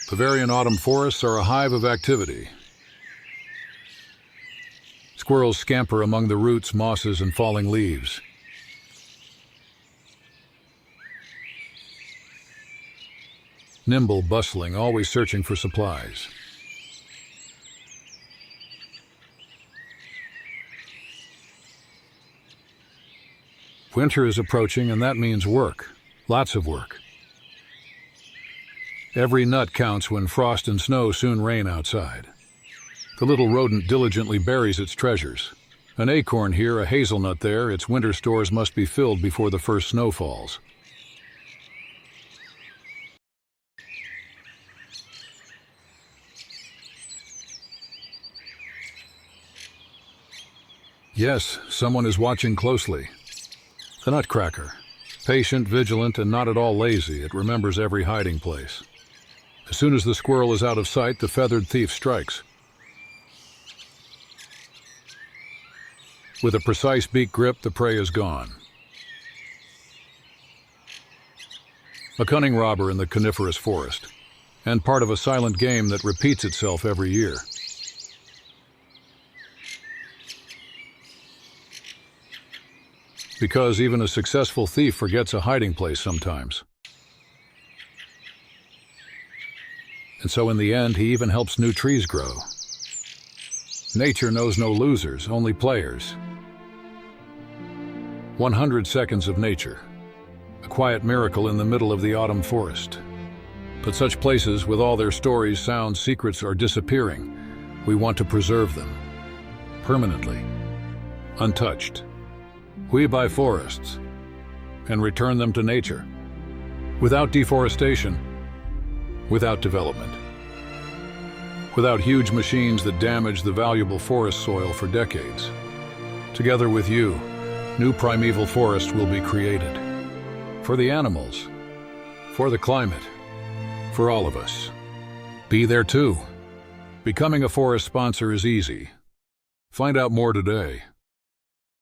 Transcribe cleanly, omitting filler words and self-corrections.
Bavarian autumn forests are a hive of activity. Squirrels scamper among the roots, mosses, and falling leaves. Nimble, bustling, always searching for supplies. Winter is approaching, and that means work. Lots of work. Every nut counts when frost and snow soon reign outside. The little rodent diligently buries its treasures. An acorn here, a hazelnut there, its winter stores must be filled before the first snow falls. Yes, someone is watching closely. The Nutcracker. Patient, vigilant, and not at all lazy, it remembers every hiding place. As soon as the squirrel is out of sight, the feathered thief strikes. With a precise beak grip, the prey is gone. A cunning robber in the coniferous forest, and part of a silent game that repeats itself every year. Because even a successful thief forgets a hiding place sometimes. And so in the end, he even helps new trees grow. Nature knows no losers, only players. 100 seconds of nature. A quiet miracle in the middle of the autumn forest. But such places, with all their stories, sounds, secrets, are disappearing. We want to preserve them. Permanently. Untouched. We buy forests and return them to nature. Without deforestation. Without development. Without huge machines that damage the valuable forest soil for decades. Together with you, new primeval forests will be created. For the animals, for the climate, for all of us. Be there too. Becoming a forest sponsor is easy. Find out more today.